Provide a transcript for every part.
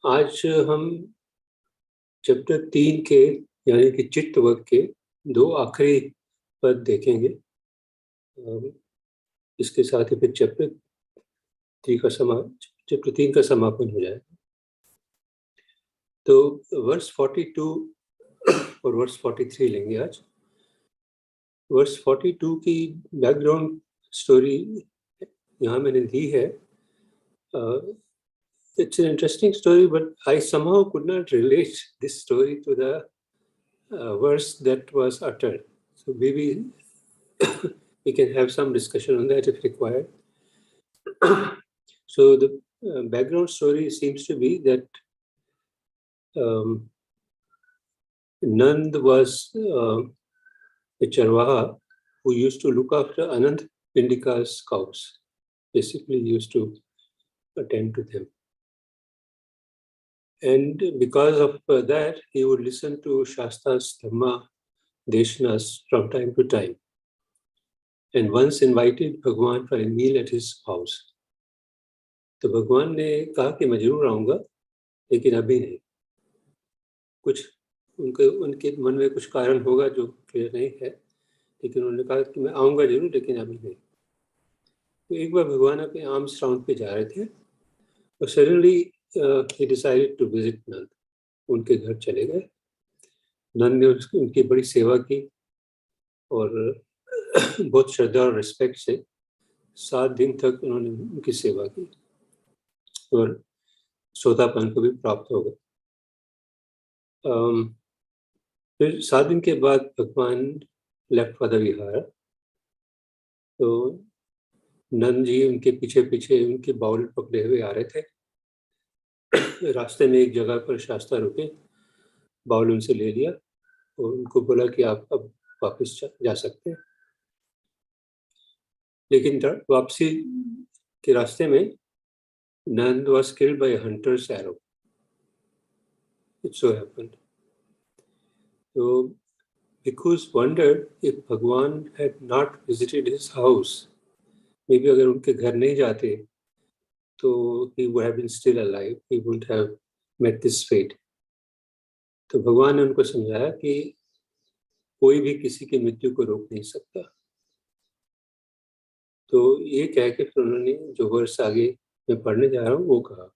आज हम चैप्टर 3 के यानी कि चित्तवक के 2 आखिरी पद देखेंगे। इसके साथ ही फिर चैप्टर 3 का समापन हो जाएगा। तो वर्स 42 और वर्स 43 लेंगे आज। वर्स 42 की बैकग्राउंड स्टोरी यहाँ मैंने दी है। It's an interesting story, but I somehow could not relate this story to the verse that was uttered. So maybe we can have some discussion on that if required. So the background story seems to be that Nand was a Charvaha who used to look after Anand Pindika's cows. Basically, he used to attend to them. And because of that, he would listen to Shastra's Dhamma Deshnas from time to time. And once invited Bhagwan for a meal at his house. तो भगवान ने कहा कि मैं जरूर आऊँगा, लेकिन अभी नहीं। कुछ उनके मन में कुछ कारण होगा जो क्लियर नहीं है, लेकिन उन्होंने कहा कि मैं आऊँगा जरूर, लेकिन अभी नहीं। तो एक बार भगवान अपने आर्म्स राउंड पे जा रहे थे और suddenly he decided to visit नंद। उनके घर चले गए। नंद ने उनकी बड़ी सेवा की और बहुत श्रद्धा और रिस्पेक्ट से 7 दिन तक उन्होंने उनकी सेवा की और सोतापन को भी प्राप्त हो गए। फिर 7 दिन के बाद भगवान लेफ्ट फॉर द विहार। तो नंद जी उनके पीछे पीछे उनके बाउल पकड़े हुए आ रहे थे। रास्ते में एक जगह पर शास्ता रुके, बाउल उनसे ले लिया और उनको बोला कि आप अब वापस जा सकते हैं। लेकिन वापसी के रास्ते में Nand was killed by a hunter's arrow. It so happened. So bhikkhus wondered if Bhagwan had not visited his house. Maybe अगर उनके घर नहीं जाते तो he would have been still alive. He wouldn't have met this fate. तो भगवान ने उनको समझाया कि कोई भी किसी की मृत्यु को रोक नहीं सकता। तो ये कह के फिर उन्होंने जो वर्ष आगे मैं पढ़ने जा रहा हूँ वो कहा।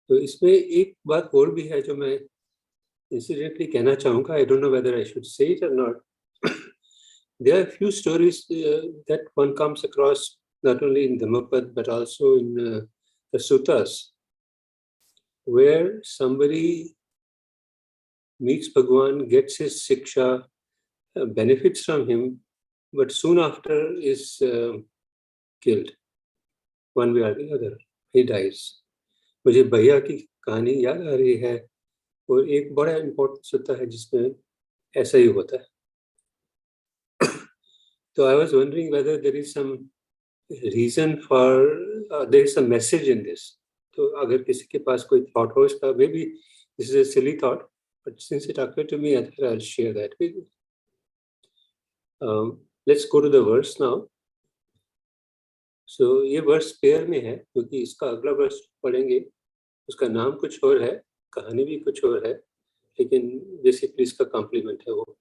तो इसमें एक बात और भी है जो मैं incidentally कहना चाहूँगा. I don't know whether I should say it or not. There are a few stories that one comes across not only in Dhammapad but also in the suttas, where somebody meets Bhagwan, gets his siksha, benefits from him, but soon after is killed, one way or the other. He dies. मुझे भैया की कहानी याद आ रही है और एक बड़ा इम्पोर्टेंट सुत्ता है जिसमें ऐसा ही होता है. So I was wondering whether there is some reason for, there is some message in this. तो अगर किसी के पास कोई thought हो इसका, maybe this is a silly thought, but since it occurred to me, I thought I'll share that with you. Let's go to the verse now. So ये verse pair में है क्योंकि इसका अगला वर्स पढ़ेंगे, उसका नाम कुछ और है, कहानी भी कुछ और है, लेकिन बेसिकली इसका कॉम्प्लीमेंट है वो.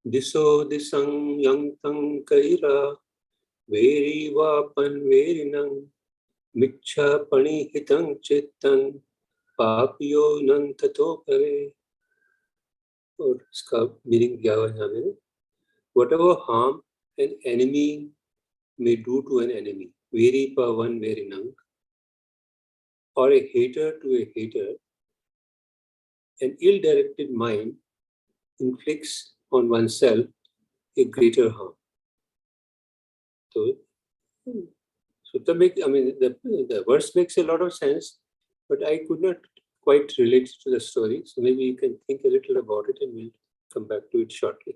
दिसो दिसं यं तं कैरा वेरी वापन वेरिनं मिच्छा पणिहितं चित्तं पापियो नं ततो करे. और इसका मीनिंग क्या हुआ यहाँ में? Whatever harm an enemy may do to an enemy, very pavan verinang, or a hater to a hater, an ill-directed mind inflicts on oneself a greater harm. So the verse makes a lot of sense, but I could not quite relate to the story. So maybe you can think a little about it and we'll come back to it shortly.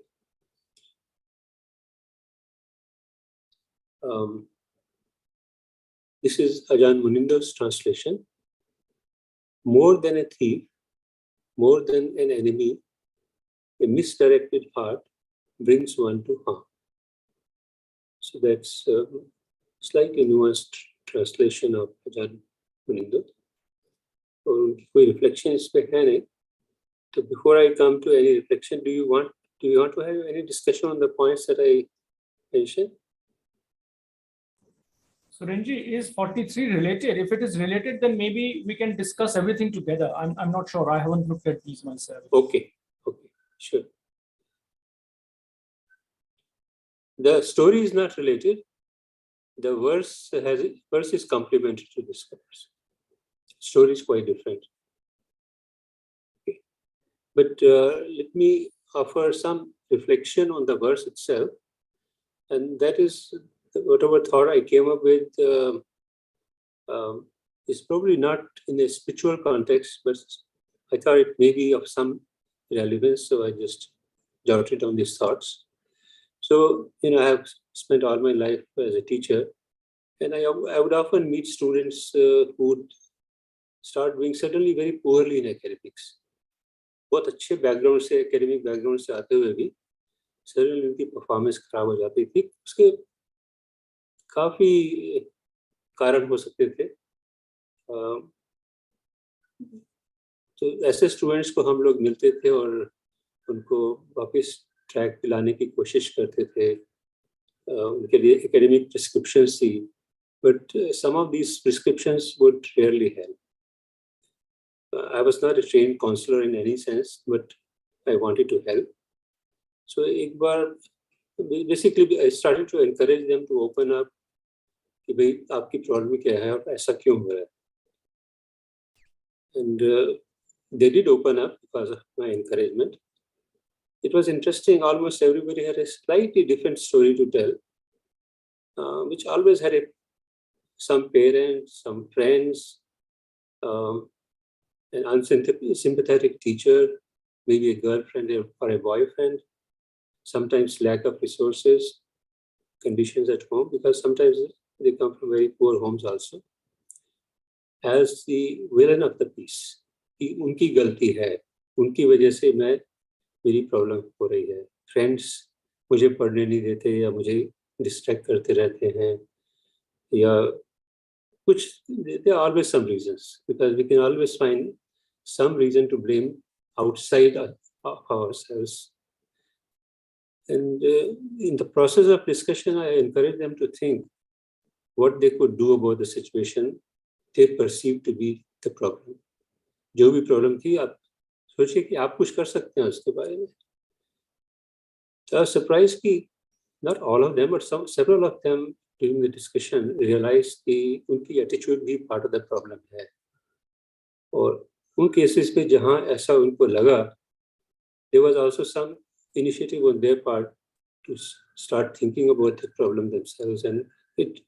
This is Ajahn Munindra's translation. More than a thief, more than an enemy, a misdirected heart brings one to harm. So that's slightly nuanced translation of Ajahn Munindo. और उनकी कोई reflection इस पे है नहीं. So before I come to any reflection, do you want to have any discussion on the points that I mentioned? So Renji, is 43 related? If it is related, then maybe we can discuss everything together. I'm not sure. I haven't looked at these myself. Okay, sure. The story is not related. The verse is complementary to this verse. Story is quite different. Okay. But let me offer some reflection on the verse itself, and that is whatever thought I came up with is probably not in a spiritual context, but I thought it may be of some relevance, so I just jotted down these thoughts. So, I have spent all my life as a teacher, and I would often meet students who would start doing suddenly very poorly in academics. बहुत अच्छे background से, academic background से आते हुए भी suddenly उनकी performance खराब हो जाती थी. उसके काफी कारण हो सकते थे. तो ऐसे स्टूडेंट्स को हम लोग मिलते थे और उनको वापस ट्रैक पे लाने की कोशिश करते थे. उनके लिए एकेडमिक प्रिस्क्रिप्शंस थी, but some of these prescriptions would rarely help. I was not a trained counselor in any sense, but I wanted to help. So एक बार basically I started to encourage them to open up कि भाई आपकी problem क्या है और ऐसा क्यों हो रहा है. And they did open up because of my encouragement. It was interesting. Almost everybody had a slightly different story to tell, which always had some parents, some friends, an unsympathetic teacher, maybe a girlfriend or a boyfriend, sometimes lack of resources, conditions at home, because sometimes they come from very poor homes also, as the villain of the piece. कि उनकी गलती है, उनकी वजह से मेरी problem हो रही है. फ्रेंड्स मुझे पढ़ने नहीं देते या मुझे डिस्ट्रैक्ट करते रहते हैं, या कुछ, there are always some reasons, because we can always find some reason to blame outside of ourselves. And in the process of discussion, I encourage them to think what they could do about the situation they perceive to be the problem. जो भी problem थी, आप सोचिए कि आप कुछ कर सकते हैं उसके बारे में. So I was surprised कि not all of them, but several of them during the discussion realized कि उनकी attitude भी part of the problem है. और उन cases पे जहाँ ऐसा उनको लगा, there was also some initiative on their part to start thinking about the problem themselves, and it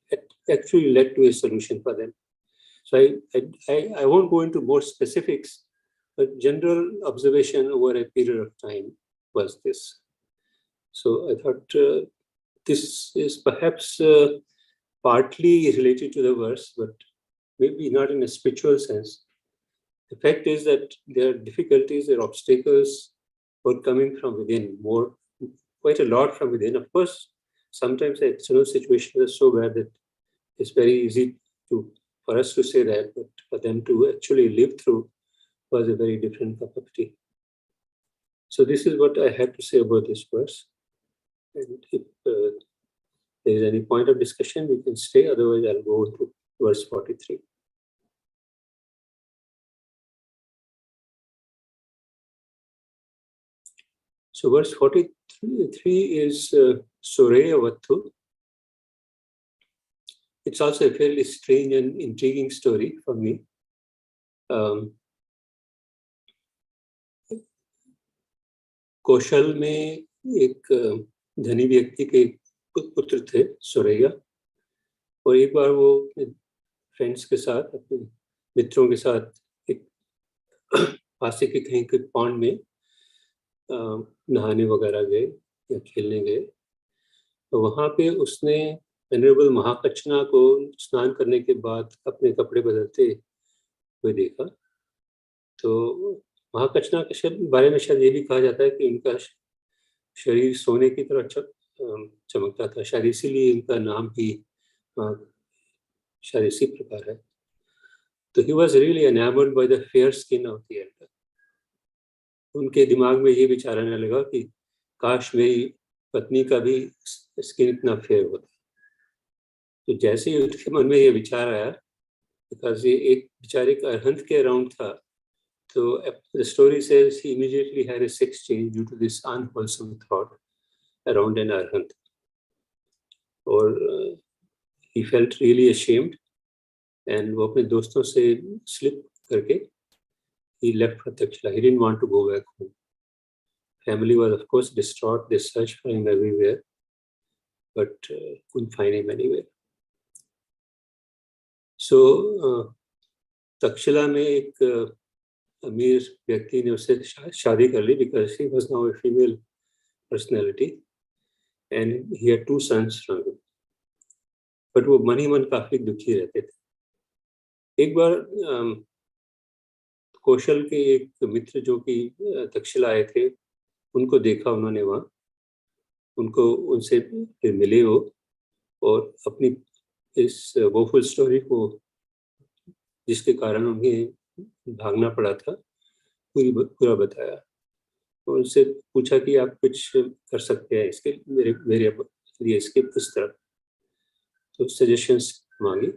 actually led to a solution for them. So I won't go into more specifics, but general observation over a period of time was this. So I thought this is perhaps partly related to the verse, but maybe not in a spiritual sense. The fact is that there are difficulties, there are obstacles were coming from within, quite a lot from within. Of course, sometimes the external situations are so bad that it's very easy for us to say that, but for them to actually live through was a very different cup of tea. So this is what I had to say about this verse. And if there is any point of discussion, we can stay. Otherwise, I'll go to verse 43. So verse 43 is Soreya Vattu. It's also a fairly strange and intriguing story for me. कौशल में एक धनी व्यक्ति के पुत्र थे, सुरैया, और एक बार वो फ्रेंड्स के साथ, अपने मित्रों के साथ एक पास के कहीं के पॉन्ड में नहाने वगैरह गए या खेलने गए. तो वहाँ पे उसने वेनरेबल महाकचना को स्नान करने के बाद अपने कपड़े बदलते हुए देखा. तो महाकचना के बारे में शायद ये भी कहा जाता है कि इनका शरीर सोने की तरह चमकता था. शायद इसीलिए इनका नाम भी शायद इसी प्रकार है। तो he was really enamored by the fair skin of the elder. उनके दिमाग में ये विचार आने लगा कि काश मेरी पत्नी का भी स्किन इतना फेयर होता। तो जैसे ही उसके मन में ये विचार आया, बिकॉज ये एक बेचारे का अरहंत के अराउंड था, तो the story says he immediately had a sex change due to this unwholesome thought around an arhant. और he felt really ashamed, and वो अपने दोस्तों से slip करके he left for Takshila. He didn't want to go back home. Family was of course distraught. They searched for him everywhere, but couldn't find him anywhere. So Takshashila में एक अमीर व्यक्ति ने उससे शादी कर ली, because he was now a female personality and he had 2 sons from him. But वो मन ही मन काफी दुखी रहते थे। एक बार कौशल के एक मित्र जो कि तक्षशिला आए थे, उनको देखा उन्होंने वहाँ, उनको उनसे फिर मिले वो, और अपनी इस वोफुल स्टोरी को, जिसके कारण उन्हें भागना पड़ा था, पूरा बताया। तो उनसे पूछा कि आप कुछ कर सकते हैं इसके मेरे लिए, इसके किस तरह, तो सजेशंस मांगी।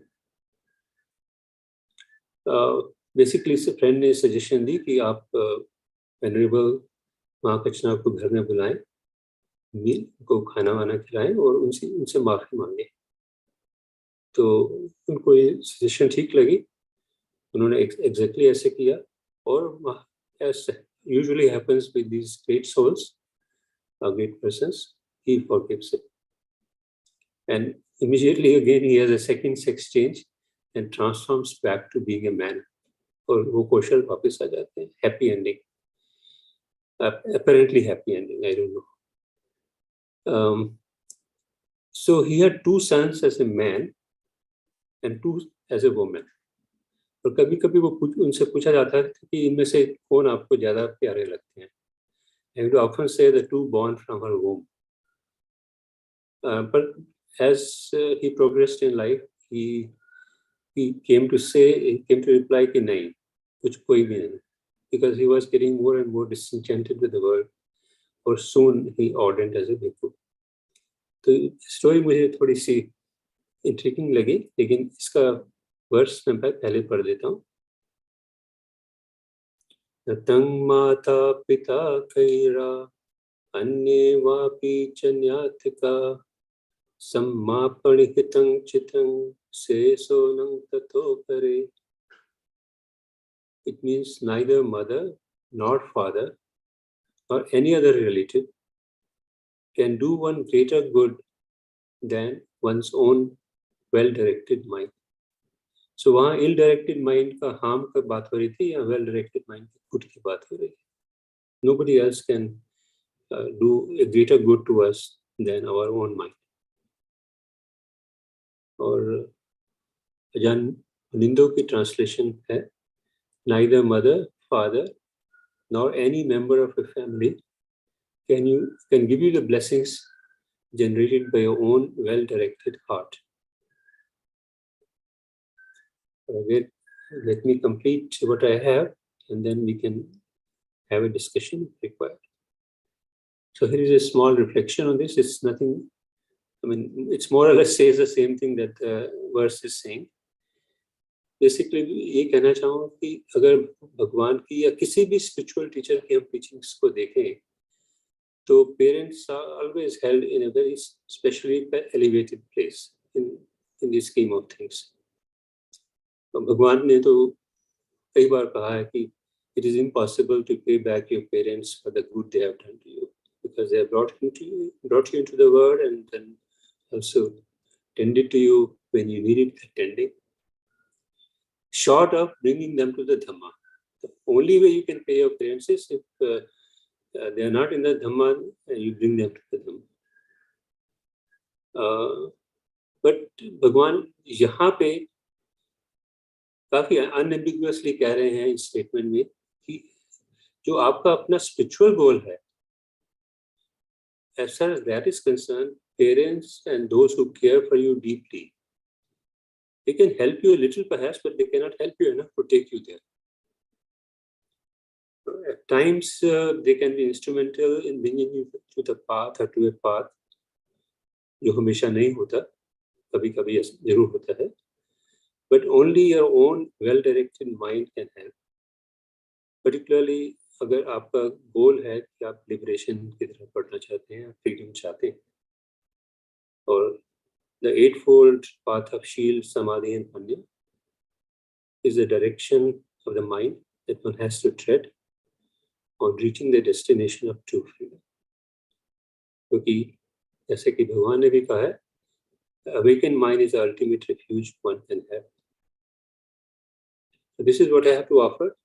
बेसिकली इस फ्रेंड ने सजेशन दी कि आप वेनरेबल माँ कचना को घर में बुलाएं, मील को खाना वाना खिलाएं और उनसे माफ़ी मांगे। तो उनको ये सजेशन ठीक लगी, उन्होंने एग्जैक्टली ऐसे किया, और as usually happens with these great souls, great persons, he forgives it. And immediately again he has a second sex change and transforms back to being a man. और वो कौशल वापस आ जाते हैं, happy ending, apparently happy ending, I don't know. So he had 2 sons as a man and 2 as a woman. और कभी कभी वो उनसे पूछा जाता है कि इनमें से कौन आपको ज्यादा प्यारे लगते हैं, and we often say the 2 born from her womb. But as he progressed in life, he came to reply कि नहीं, कुछ कोई भी नहीं, because he was getting more and more disenchanted with the world, और soon he ordained as a bhikkhu. तो story मुझे थोड़ी सी इंट्रिगिंग लगी, लेकिन इसका वर्स मैं पहले पढ़ देता हूँ। नतं माता पिता कैरा अन्ये वापि च न्याथिका सम्मापणिहितं चितं शेषो नं ततो करे। It means neither mother nor father or any other relative can do one greater good than one's own well-directed mind. So वहाँ ill-directed mind का harm का बात हो रही थी, या well-directed mind की good की बात हो रही है। Nobody else can do a greater good to us than our own mind. और अजान निंदो की translation है, neither mother, father, nor any member of a family can give you the blessings generated by your own well-directed heart. Let me complete what I have, and then we can have a discussion if required. So here is a small reflection on this. It's nothing, I mean, it's more or less says the same thing that the verse is saying. Basically ये कहना चाहूँ कि अगर भगवान की या किसी भी स्पिरिचुअल टीचर की हम टीचिंग्स को देखें, तो parents are always held in a very specially elevated place in the scheme of things. भगवान ने तो कई बार कहा है कि it is impossible to pay back your parents for the good they have done to you, because they have brought you into the world and then also tended to you when you needed tending. Short of bringing them to the Dhamma. The only way you can pay your parents is if they are not in the Dhamma, you bring them to the Dhamma. But भगवान यहाँ पे काफी अनएम्बिगुअसली कह रहे हैं इस statement में कि जो आपका अपना स्पिरिचुअल गोल है, as far as that is concerned, parents and those who care for you deeply They can help you a little perhaps, but they cannot help you enough to take you there. At times, they can be instrumental in bringing you to the path or to a path, जो हमेशा नहीं होता, कभी-कभी जरूर होता है. But only your own well-directed mind can help. Particularly अगर आपका गोल है कि आप लिबरेशन की तरफ बढ़ना चाहते हैं, फ्रीडम चाहते हैं, और the eightfold path of Shil, Samadhi and Panya is the direction of the mind that one has to tread on reaching the destination of true freedom. क्योंकि जैसे कि भगवान ने भी कहा है, awakened mind is the ultimate refuge one can have. So this is what I have to offer.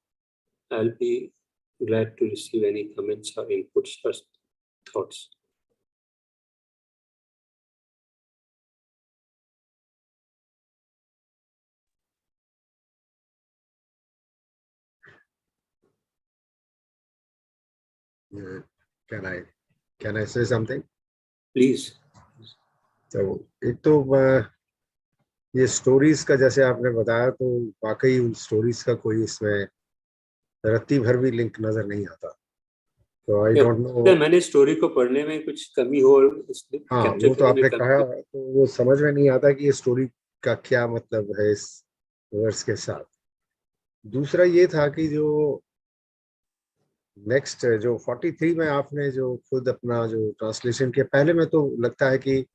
I'll be glad to receive any comments or inputs or thoughts. Can I say something? Please. तो एक तो ये stories का जैसे आपने बताया, तो वाकई उन स्टोरीज का कोई इसमें रत्ती भर भी लिंक नजर नहीं आता. तो आई डोंट नो, मैंने स्टोरी को पढ़ने में कुछ कमी हो और हाँ वो तो आपने कहा, तो वो समझ में नहीं आता कि ये स्टोरी का क्या मतलब है इस वर्स के साथ. दूसरा ये था कि जो नेक्स्ट जो 43 में आपने जो खुद अपना जो ट्रांसलेशन किया, पहले में तो लगता है कि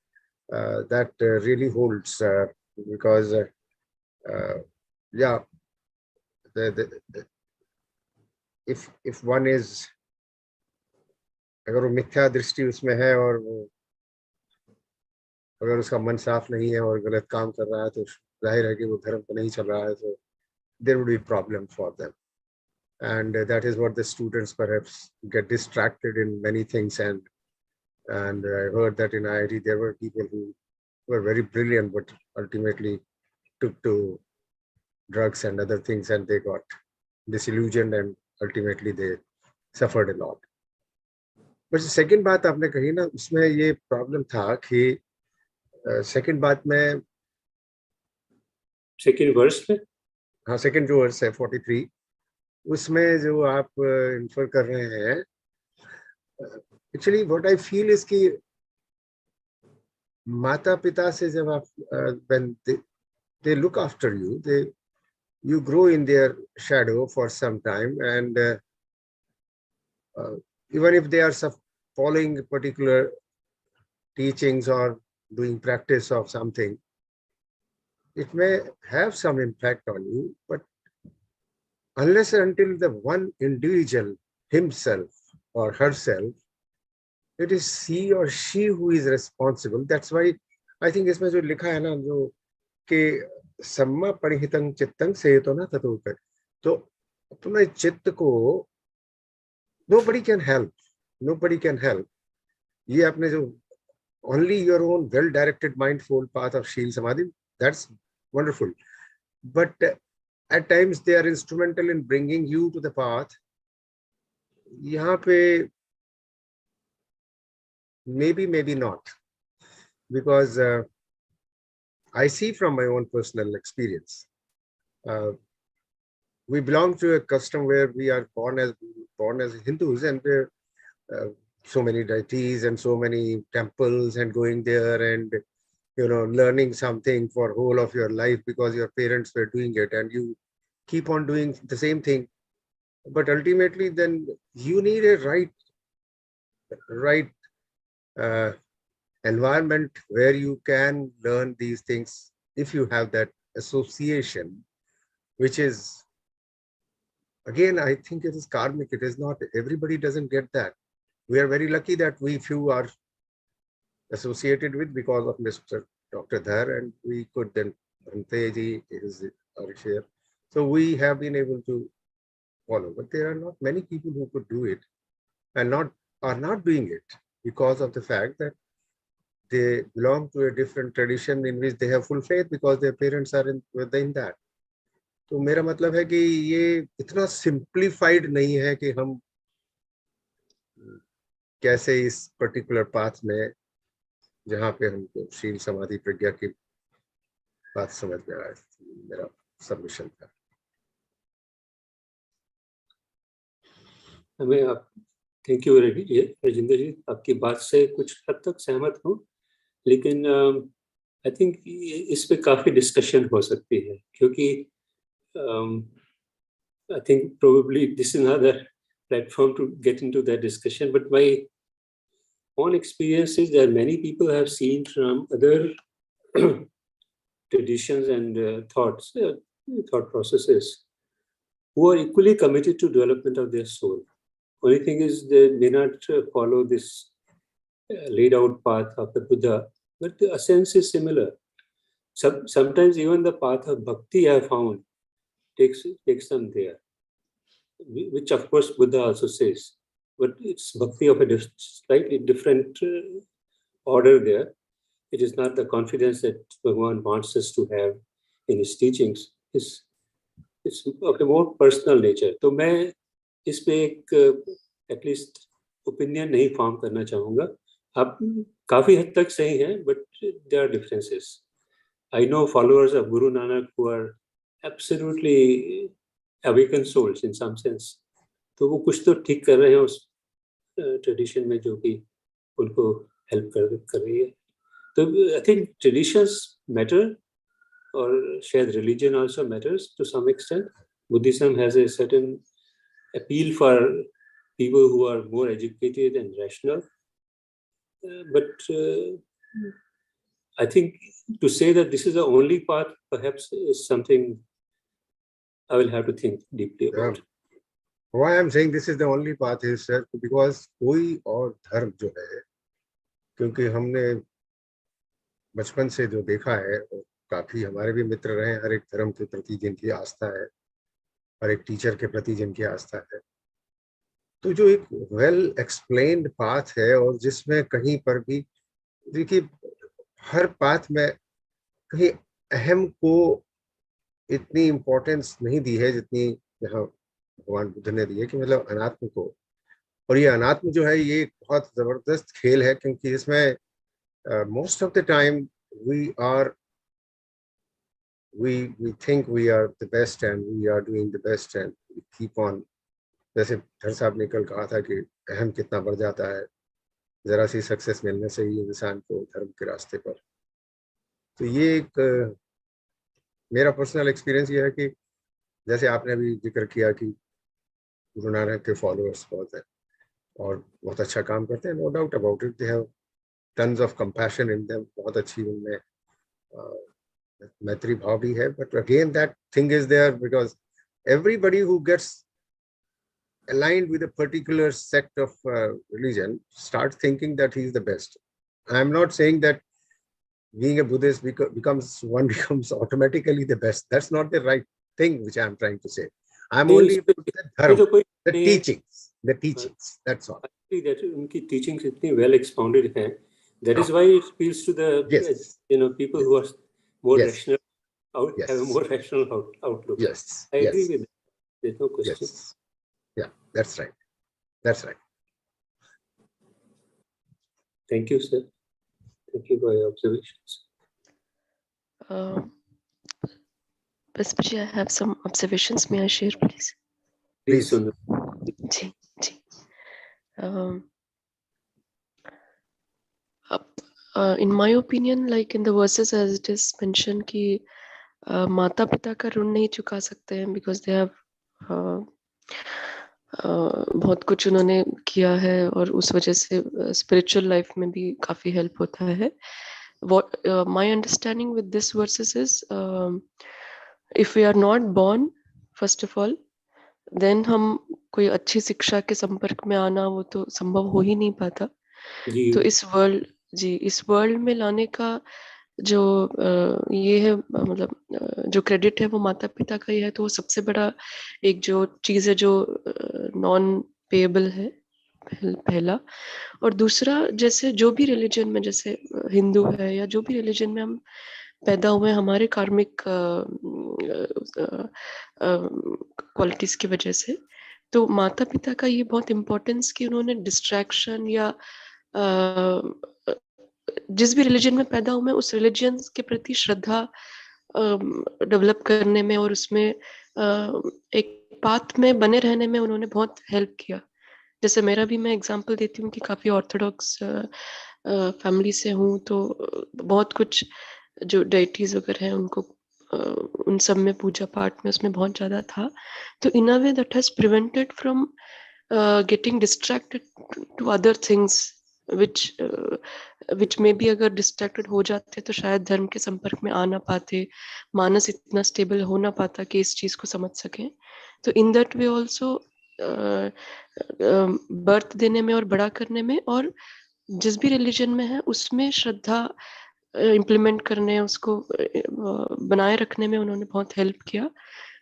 that really holds because yeah, if one is, अगर वो मिथ्या दृष्टि उसमें है और वो अगर उसका मन साफ नहीं है और गलत काम कर रहा है, तो जाहिर है कि वो धर्म पे नहीं चल रहा है, तो there would be problem for them. And that is what the students perhaps get distracted in many things. And I heard that in IIT there were people who were very brilliant but ultimately took to drugs and other things, and they got disillusioned and ultimately they suffered a lot. But the second बात आपने कही ना, उसमें ये problem था कि second बात में, second verse में, हाँ second जो verse है 43, उसमें जो आप infer कर रहे हैं, actually what I feel is कि माता पिता से जब आप when they look after you, you grow in their shadow for some time, and even if they are following particular teachings or doing practice of something, it may have some impact on you, but unless and until the one individual himself or herself, it is he or she who is responsible. That's why I think इसमें जो लिखा है ना, जो कि सम्मा परिहितं चित्तं सेतो न ततोकर, तो अपने चित्त को nobody can help. ये आपने जो only your own well-directed mindful path of Shil Samadhi, that's wonderful. But at times they are instrumental in bringing you to the path. यहाँ पे maybe not, because I see from my own personal experience, we belong to a custom where we are born as Hindus, and so many deities and so many temples, and going there and learning something for whole of your life because your parents were doing it, and you keep on doing the same thing. But ultimately, then you need a right environment where you can learn these things if you have that association, which is, again, I think it is karmic. It is not, everybody doesn't get that. We are very lucky that we few are associated with because of Mr. Dr. Dhar, and we could then, Bhanteji is our share. So we have been able to follow, but there are not many people who could do it and are not doing it because of the fact that they belong to a different tradition in which they have full faith because their parents are within that. तो मेरा मतलब है कि ये इतना simplified नहीं है कि हम कैसे इस particular path में, जहाँ पे हमको शील समाधि प्रज्ञा की बात समझ में आया, मेरा सबमिशन था। हमें आप थैंक यू राजेंद्र जी, आपकी बात से कुछ हद तक सहमत हूँ, लेकिन आई थिंक इस पे काफी डिस्कशन हो सकती है, क्योंकि I think probably this is another platform to get into that discussion. But my own experience is that many people have seen from other traditions and thought processes, who are equally committed to development of their soul. Only thing is they may not follow this laid out path of the Buddha, but the essence is similar. Sometimes even the path of bhakti I have found takes them there, which of course Buddha also says, but it's bhakti of a slightly different order there. It is not the confidence that Bhagavan wants us to have in his teachings. It's of a more personal nature. तो मैं इस पे एक at least opinion नहीं form करना चाहूँगा. आप काफी हद तक सही हैं, but there are differences. I know followers of Guru Nanak who are absolutely awakened souls in some sense. तो वो कुछ तो ठीक कर रहे हैं उस ट्रेडिशन में जो कि उनको हेल्प कर रही है. तो आई थिंक ट्रेडिशंस मैटर, और शायद religion also matters to some extent. Buddhism has a certain appeal for people who are more educated and rational, but I think to say that this is the only path perhaps is something I will have to think deeply about. Why I'm saying this is the only path is sir, because कोई और धर्म जो है, क्योंकि हमने बचपन से जो देखा है, काफी हमारे भी मित्र रहे, हर एक धर्म के प्रति जिनकी आस्था है, हर एक टीचर के प्रति जिनकी आस्था है, तो जो एक वेल एक्सप्लेन्ड पाथ है, और जिसमें कहीं पर भी देखिए हर पाथ में कहीं अहम को इतनी इम्पोर्टेंस नहीं दी है जितनी यहाँ भगवान बुद्ध ने दी है, कि मतलब अनात्म को. और ये अनात्म जो है ये एक बहुत जबरदस्त खेल है, क्योंकि इसमें most of the time we think we are the best and we are doing the best and we keep on. जैसे धर साहब ने कल कहा था कि अहम कितना बढ़ जाता है जरा सी सक्सेस मिलने से ही इंसान को धर्म के रास्ते पर. तो ये एक मेरा पर्सनल एक्सपीरियंस ये है कि जैसे आपने अभी जिक्र किया कि गुरु नानक के फॉलोअर्स बहुत हैं और बहुत अच्छा काम करते हैं, no doubt about it. They have tons of compassion in them, बहुत अच्छी उनमें मैत्री भाव भी है. But again that thing is there because everybody who gets aligned with a particular sect of religion starts thinking that he is the best. I am not saying that being a Buddhist becomes automatically the best. That's not the right thing which I am trying to say. I am only the teachings. That's all. That उनकी teachings इतनी well expounded हैं. That is why it appeals to the people who are more rational, have a more rational outlook. Yes. I agree with that. There's no question. Yes. Yeah, that's right. That's right. Thank you, sir. Thank you for your observations. Basbaji, I have some observations. May I share, please? Please, Sundar. Ji. In my opinion, like in the verses as it is mentioned कि माता पिता का ऋण नहीं चुका सकते हैं because they have बहुत कुछ उन्होंने किया है और उस वजह से spiritual life में भी काफी help होता है. What my understanding with this verses is if we are not born, first of all, then हम कोई अच्छी शिक्षा के संपर्क में आना वो तो संभव हो ही नहीं पाता. तो इस वर्ल्ड में लाने का जो ये है मतलब जो क्रेडिट है वो माता पिता का ही है. तो वो सबसे बड़ा एक जो चीज है जो नॉन पेएबल है पहला. और दूसरा जैसे जो भी रिलीजन में जैसे हिंदू है या जो भी रिलीजन में हम पैदा हुए हमारे कार्मिक क्वालिटीज की वजह से, तो माता पिता का ये बहुत इम्पोर्टेंस कि उन्होंने डिस्ट्रैक्शन या जिस भी रिलीजन में पैदा हुए उस रिलीजन के प्रति श्रद्धा डेवलप करने में और उसमें एक पाथ में बने रहने में उन्होंने बहुत हेल्प किया। जैसे मेरा भी, मैं एग्जांपल देती हूँ कि काफ़ी ऑर्थोडॉक्स फैमिली से हूँ, तो बहुत कुछ जो डेटीज वगैरह हैं उनको उन सब में पूजा पाठ में उसमें बहुत ज़्यादा था। तो in a way that has prevented from getting distracted to other things which में भी अगर डिस्ट्रैक्टेड हो जाते तो शायद धर्म के संपर्क में आ ना पाते, मानस इतना स्टेबल हो ना पाता कि इस चीज़ को समझ सकें। तो in that way also birth देने में और बड़ा करने में, और जिस भी रिलीजन में है उसमें श्रद्धा इम्प्लीमेंट करने, उसको बनाए रखने में उन्होंने बहुत हेल्प किया।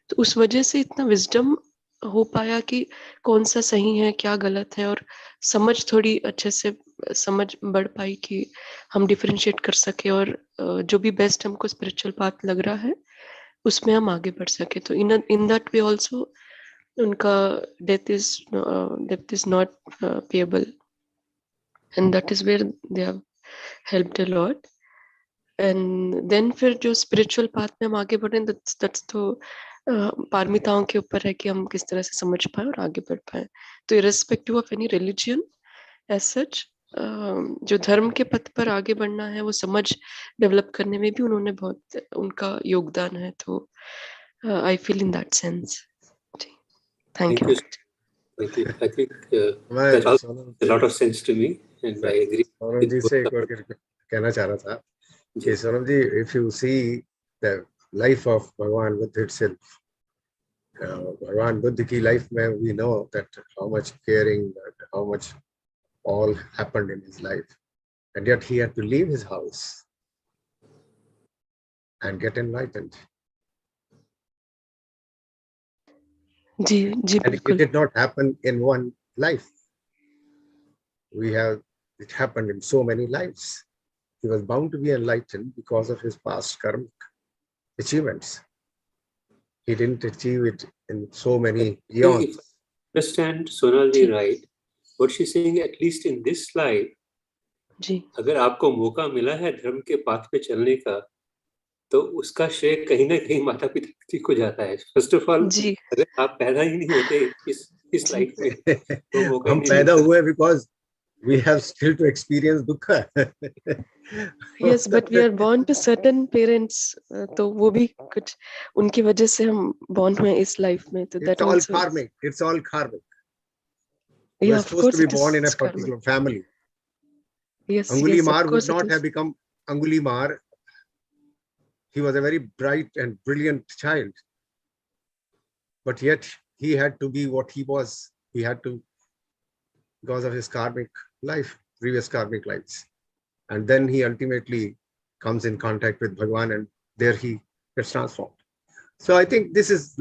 तो उस वजह से इतना विजडम हो पाया कि कौन सा सही है क्या गलत है, और समझ थोड़ी अच्छे से समझ बढ़ पाई कि हम डिफरेंशिएट कर सके, और जो भी बेस्ट हमको स्पिरिचुअल पाथ लग रहा है उसमें हम आगे बढ़ सके। तो इन दैट वे ऑल्सो उनका death is not payable, and that is where they have helped a lot. And then फिर जो स्पिरिचुअल पाथ में हम आगे बढ़े, दैट्स तो पारमिताओं के ऊपर है कि हम किस तरह से समझ पाए और आगे बढ़ पाए। तो irrespective of any religion as such, जो धर्म के पथ पर आगे बढ़ना है वो समझ डेवलप करने में भी उन्होंने बहुत उनका योगदान है। तो I feel in that sense. Thank Thank you. you. Thank you. I think मैं that also Sonam makes a lot of sense to me, and I agree Sonam with ji both से एक of और कहना चाह रहा था you. कि सोनम जी, if you see the life of भगवान बुद्ध itself, भगवान बुद्ध की लाइफ में we know that how much caring, that how much all happened in his life, and yet he had to leave his house and get enlightened, ji ji and it बिल्कुल। did not happen in one life. It happened in so many lives. He was bound to be enlightened because of his past karmic achievements. He didn't achieve it in so many If I eons. understand Sonali ji right, what she's saying, at least in this life, जी अगर आपको मौका मिला है धर्म के path पे चलने का, तो उसका श्रेय कहीं ना कहीं माता पिता को जाता है। फर्स्ट ऑफ ऑल, जी अगर आप पैदा ही नहीं होते इस जी लाइफ में, तो मौका ही हम नहीं पैदा मिलता। हुए because we have still to experience दुख. Yes, but we are born to certain parents, तो वो भी कुछ उनकी वजह से हम born हुए इस लाइफ में, तो It's that all also is, karmic. It's all karmic. You yeah, are of supposed to course be it born in a is karmic. particular family. Yes, Anguli yes, of Mar would course it not have is. become Anguli Mar. He was a very bright and brilliant child, but yet he had to be what he was. He had to, because of his karmic life, previous karmic lives. And then he ultimately comes in contact with Bhagwan, and there he gets transformed. So I think this is,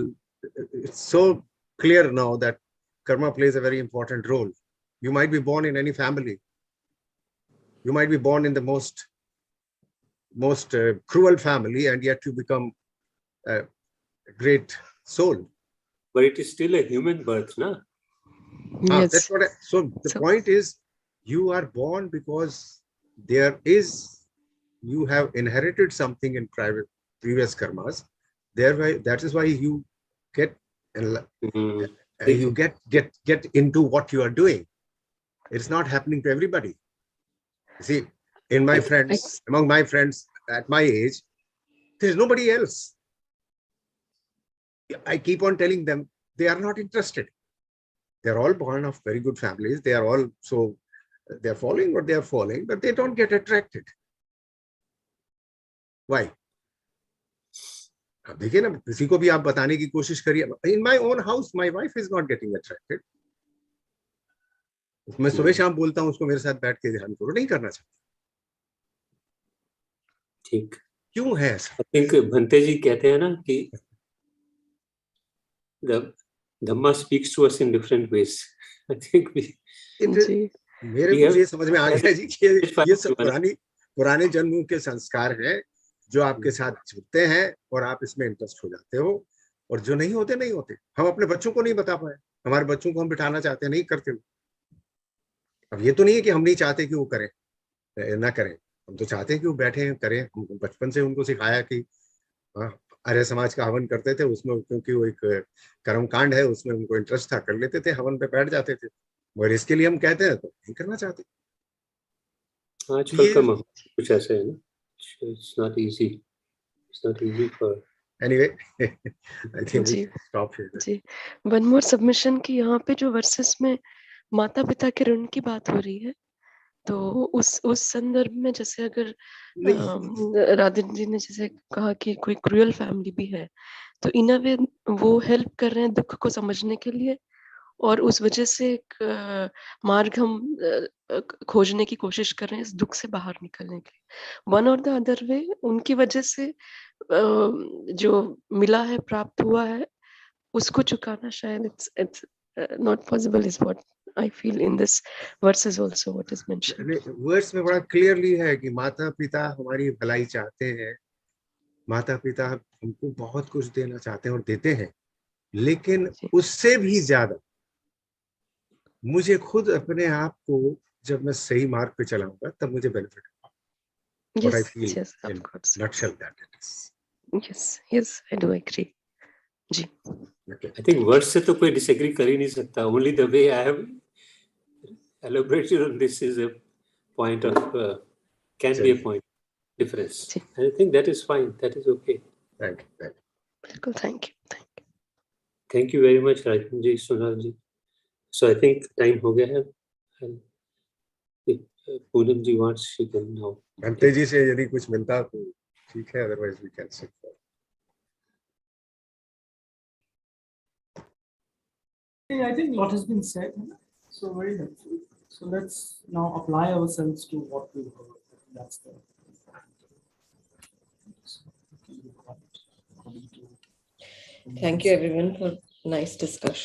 it's so clear now that karma plays a very important role. You might be born in any family. You might be born in the most cruel family, and yet you become a great soul. But it is still a human birth, na? That's Yes, what so the so point is, you are born because you have inherited something in previous karmas. That is why you get Mhm. you get into what you are doing. It's not happening to everybody. See, among my friends at my age, there's nobody else. I keep on telling them they are not interested. They're all born of very good families. They are all, so they're following what they are following, but they don't get attracted. Why? अब देखिए ना, किसी को भी आप बताने की कोशिश करिए. In my own house, my wife is not getting attracted. मैं सुबह शाम बोलता हूँ उसको मेरे साथ बैठ के ध्यान करो, नहीं करना चाहती. ठीक. क्यों है ऐसा? I think भंते जी कहते हैं ना कि the Dhamma speaks to us in different ways. I think जी मेरे को ये समझ में आ गया जी कि ये सब पुराने जन्मों के संस्कार हैं जो आपके साथ जुड़ते हैं और आप इसमें इंटरेस्ट हो जाते हो, और जो नहीं होते नहीं होते. हम अपने बच्चों को नहीं बता पाए, हमारे बच्चों को हम बिठाना चाहते हैं, नहीं करते. अब ये तो नहीं है कि हम नहीं चाहते कि वो करें ना करें, हम तो चाहते हैं कि वो बैठे करें. बचपन से उनको सिखाया कि आर्य समाज का हवन करते थे, उसमें क्योंकि वो एक कर्म कांड है, उसमें उनको इंटरेस्ट था, कर लेते थे, हवन पे बैठ जाते थे। और इसके लिए हम कहते हैं तो नहीं करना चाहते। आजकल का माहौल कुछ ऐसे है ना, it's not easy for anyway I think we जी स्टॉप हियर। जी वन मोर सबमिशन की यहाँ पे जो वर्सेस में माता पिता के ऋण की बात हो रही है, तो उस संदर्भ में जैसे अगर राधिन जी ने जैसे कहा कि कोई क्रूअल फैमिली भी है, तो इन अ वे वो हेल्प कर रहे हैं दुख को समझने के लिए, और उस वजह से एक मार्ग हम खोजने की कोशिश कर रहे हैं इस दुख से बाहर निकलने के लिए। वन और द अदर वे उनकी वजह से जो मिला है, प्राप्त हुआ है, उसको चुकाना शायद it's not possible is what I feel in this verses also what is mentioned. Words में बड़ा क्लियरली है कि माता पिता हमारी भलाई चाहते हैं, माता पिता हमको बहुत कुछ देना चाहते हैं और देते हैं, लेकिन जी। उससे भी ज्यादा मुझे खुद अपने आप को जब मैं सही मार्ग पे चलाऊंगा तब मुझे बेनिफिट होगा। What I Yes, feel yes, of in course. nutshell that it is. Yes, I do agree. जी। Okay. I think वर्ड से तो कोई डिसएग्री कर ही नहीं सकता. Only the way I have elaborated on this is a point of can be a point difference. Ji. And I think that is fine. That is okay. Thank you. बिल्कुल, thank you. Thank you very much, Rajan ji, Sonal ji. So I think time हो गया है. And if Poonam ji wants, she can now. अंते जी से यदि कुछ मिलता तो ठीक है, otherwise we can sit for. I think a lot has been said, so very helpful. So let's now apply ourselves to what we heard. That's the. Thank you everyone for nice discussion.